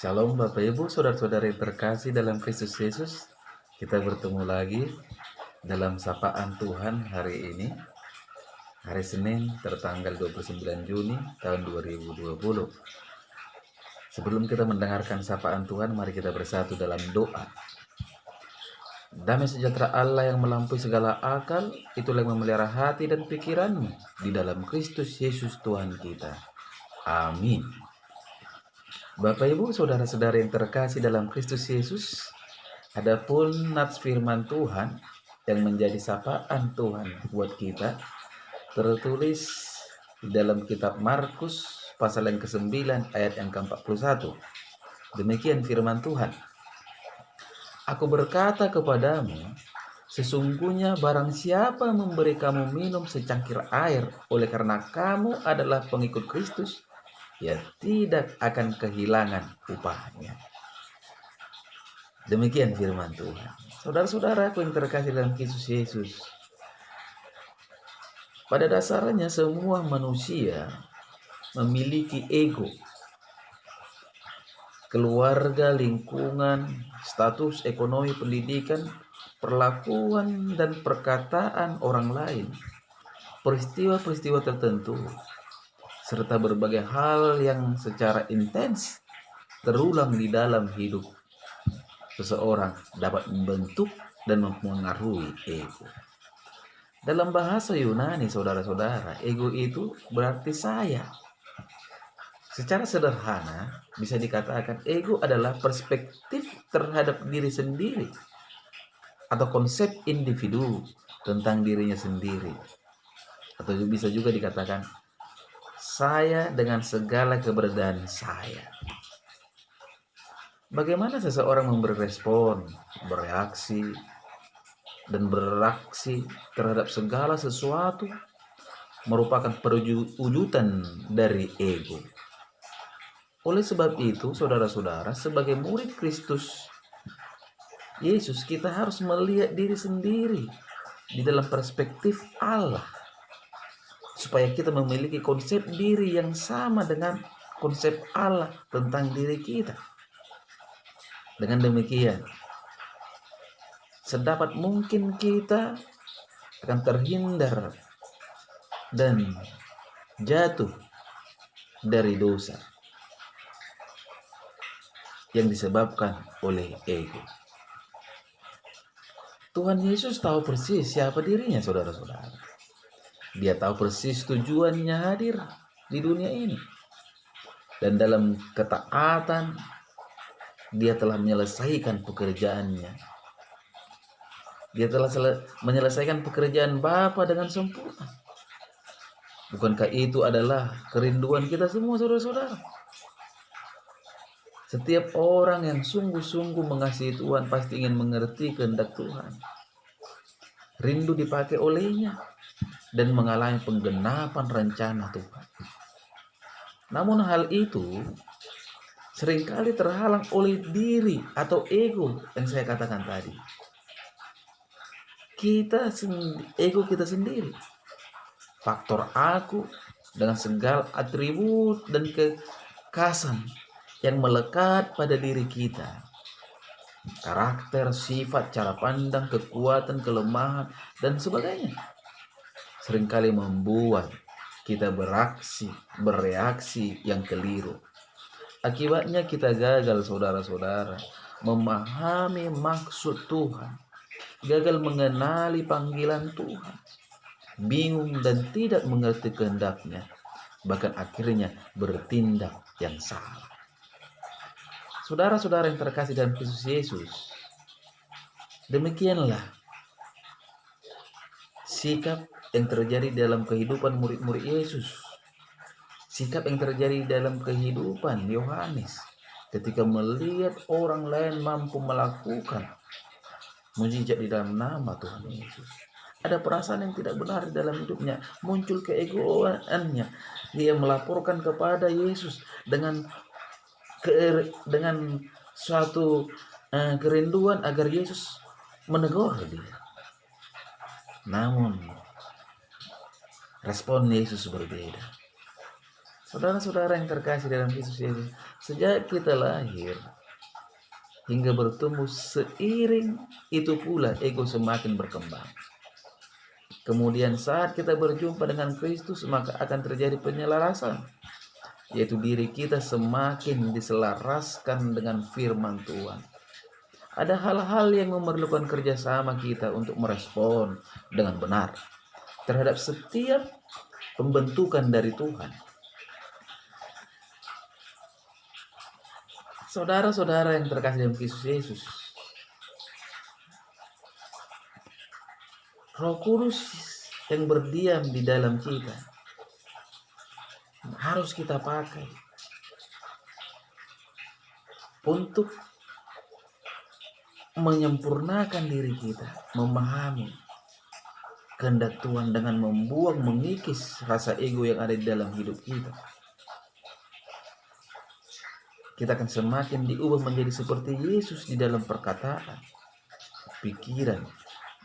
Shalom Bapak Ibu, saudara-saudara yang terkasih dalam Kristus Yesus. Kita bertemu lagi dalam sapaan Tuhan hari ini, hari Senin tertanggal 29 Juni tahun 2020. Sebelum kita mendengarkan sapaan Tuhan, mari kita bersatu dalam doa. Damai sejahtera Allah yang melampaui segala akal, itulah yang memelihara hati dan pikiranmu di dalam Kristus Yesus Tuhan kita. Amin. Bapak Ibu, saudara-saudara yang terkasih dalam Kristus Yesus, adapun nats firman Tuhan yang menjadi sapaan Tuhan buat kita tertulis di dalam kitab Markus pasal yang ke-9 ayat yang ke-41. Demikian firman Tuhan. Aku berkata kepadamu, sesungguhnya barang siapa memberi kamu minum secangkir air oleh karena kamu adalah pengikut Kristus, ia tidak akan kehilangan upahnya. Demikian firman Tuhan. Saudara-saudaraku yang terkasih dalam Kristus Yesus, pada dasarnya semua manusia memiliki ego. Keluarga, lingkungan, status ekonomi, pendidikan, perlakuan dan perkataan orang lain, peristiwa-peristiwa tertentu, serta berbagai hal yang secara intens terulang di dalam hidup seseorang dapat membentuk dan mempengaruhi ego. Dalam bahasa Yunani, saudara-saudara, ego itu berarti saya. Secara sederhana, bisa dikatakan ego adalah perspektif terhadap diri sendiri atau konsep individu tentang dirinya sendiri. Atau bisa juga dikatakan saya dengan segala keberadaan saya. Bagaimana seseorang memberi respon, bereaksi, dan beraksi terhadap segala sesuatu merupakan perwujudan dari ego. Oleh sebab itu, saudara-saudara, sebagai murid Kristus Yesus, kita harus melihat diri sendiri di dalam perspektif Allah, supaya kita memiliki konsep diri yang sama dengan konsep Allah tentang diri kita. Dengan demikian, sedapat mungkin kita akan terhindar dan jatuh dari dosa yang disebabkan oleh ego. Tuhan Yesus tahu persis siapa dirinya, saudara-saudara. Dia tahu persis tujuannya hadir di dunia ini. Dan dalam ketaatan, dia telah menyelesaikan pekerjaannya. Dia telah menyelesaikan pekerjaan Bapa dengan sempurna. Bukankah itu adalah kerinduan kita semua, saudara-saudara? Setiap orang yang sungguh-sungguh mengasihi Tuhan pasti ingin mengerti kehendak Tuhan. Rindu dipakai olehnya dan mengalami penggenapan rencana Tuhan. Namun hal itu seringkali terhalang oleh diri atau ego yang saya katakan tadi. Ego kita sendiri. Faktor aku dengan segala atribut dan kekhasan yang melekat pada diri kita. Karakter, sifat, cara pandang, kekuatan, kelemahan, dan sebagainya. Seringkali membuat kita bereaksi yang keliru. Akibatnya kita gagal, saudara-saudara, memahami maksud Tuhan. Gagal mengenali panggilan Tuhan. Bingung dan tidak mengerti kehendaknya. Bahkan akhirnya bertindak yang salah. Saudara-saudara yang terkasih dalam Kristus Yesus, demikianlah sikap yang terjadi dalam kehidupan murid-murid Yesus. Sikap yang terjadi dalam kehidupan Yohanes ketika melihat orang lain mampu melakukan mujizat di dalam nama Tuhan Yesus. Ada perasaan yang tidak benar di dalam hidupnya, muncul keegoannya. Dia melaporkan kepada Yesus dengan suatu kerinduan agar Yesus menegur dia. Namun respon Yesus berbeda. Saudara-saudara yang terkasih dalam Kristus Yesus, sejak kita lahir hingga bertumbuh, seiring itu pula ego semakin berkembang. Kemudian saat kita berjumpa dengan Kristus, maka akan terjadi penyelarasan, yaitu diri kita semakin diselaraskan dengan firman Tuhan. Ada hal-hal yang memerlukan kerjasama kita untuk merespon dengan benar terhadap setiap pembentukan dari Tuhan. Saudara-saudara yang terkasih dalam Kristus Yesus, Roh Kudus yang berdiam di dalam kita harus kita pakai untuk menyempurnakan diri kita, memahami kehendak Tuhan dengan membuang, mengikis rasa ego yang ada di dalam hidup kita. Kita akan semakin diubah menjadi seperti Yesus di dalam perkataan, pikiran,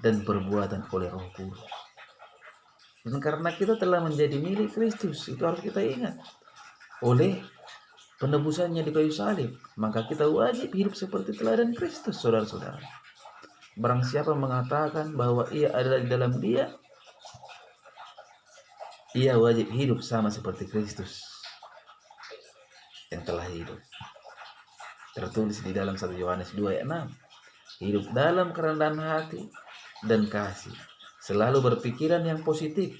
dan perbuatan oleh Roh Kudus. Dan karena kita telah menjadi milik Kristus, itu harus kita ingat, oleh penebusannya di kayu salib, maka kita wajib hidup seperti teladan Kristus, saudara-saudara. Barang siapa mengatakan bahwa ia adalah di dalam Dia, ia wajib hidup sama seperti Kristus yang telah hidup. Tertulis di dalam 1 Yohanes 2 ayat 6. Hidup dalam kerendahan hati dan kasih. Selalu berpikiran yang positif.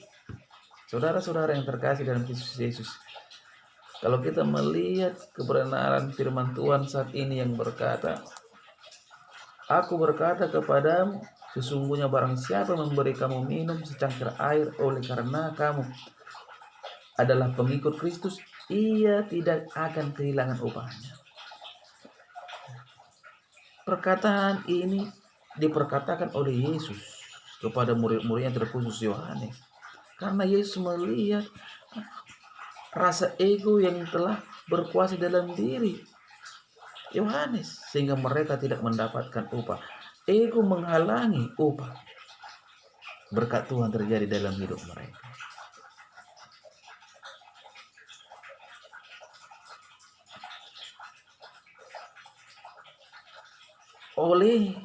Saudara-saudara yang terkasih dalam Kristus Yesus, kalau kita melihat kebenaran firman Tuhan saat ini yang berkata, Aku berkata kepadamu, sesungguhnya barang siapa memberi kamu minum secangkir air oleh karena kamu adalah pengikut Kristus, ia tidak akan kehilangan upahnya. Perkataan ini diperkatakan oleh Yesus kepada murid-muridnya, terkhusus Yohanes, karena Yesus melihat rasa ego yang telah berkuasa dalam diri Yohanes, sehingga mereka tidak mendapatkan upah. Ego menghalangi upah berkat Tuhan terjadi dalam hidup mereka. Oleh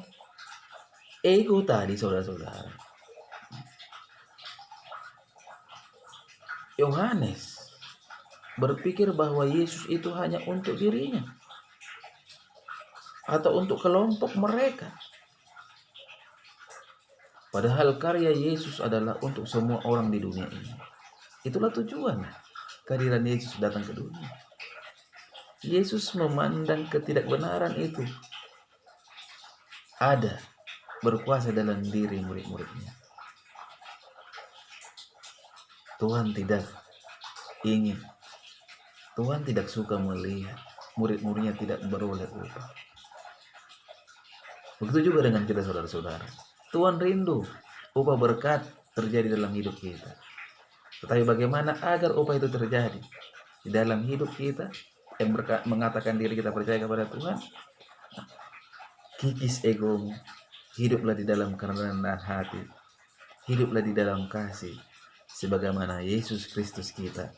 ego tadi, saudara-saudara, Yohanes berpikir bahwa Yesus itu hanya untuk dirinya atau untuk kelompok mereka. Padahal karya Yesus adalah untuk semua orang di dunia ini. Itulah tujuan kehadiran Yesus datang ke dunia. Yesus memandang ketidakbenaran itu ada berkuasa dalam diri murid-muridnya. Tuhan tidak ingin, Tuhan tidak suka melihat murid-muridnya tidak beroleh upah. Begitu juga dengan kita, saudara-saudara. Tuhan rindu upah berkat terjadi dalam hidup kita. Tetapi bagaimana agar upah itu terjadi di dalam hidup kita yang mengatakan diri kita percaya kepada Tuhan? Kikis egomu, hiduplah di dalam kerendahan hati, hiduplah di dalam kasih, sebagaimana Yesus Kristus kita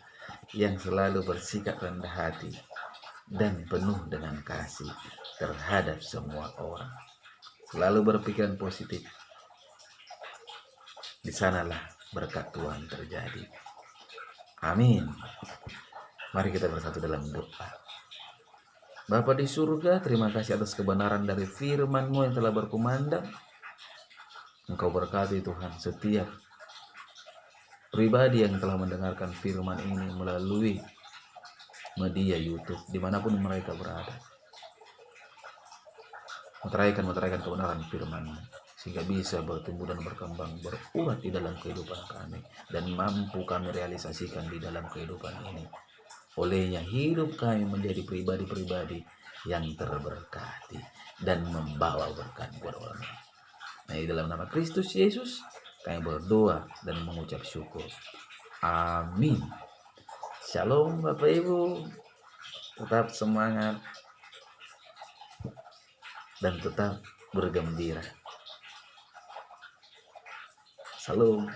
yang selalu bersikap rendah hati dan penuh dengan kasih terhadap semua orang. Selalu berpikiran positif. Di sanalah berkat Tuhan terjadi. Amin. Mari kita bersatu dalam doa. Bapa di surga, terima kasih atas kebenaran dari firman-Mu yang telah berkumandang. Engkau berkati Tuhan setiap pribadi yang telah mendengarkan firman ini melalui media YouTube, dimanapun mereka berada. Meteraikan kebenaran firman-Mu, sehingga bisa bertumbuh dan berkembang, berurat di dalam kehidupan kami, dan mampu kami realisasikan di dalam kehidupan ini. Olehnya hidup kami menjadi pribadi-pribadi yang terberkati dan membawa berkat buat orang lain. Nah, di dalam nama Kristus Yesus kami berdoa dan mengucap syukur. Amin. Shalom Bapak Ibu. Tetap semangat dan tetap bergembira. Salam.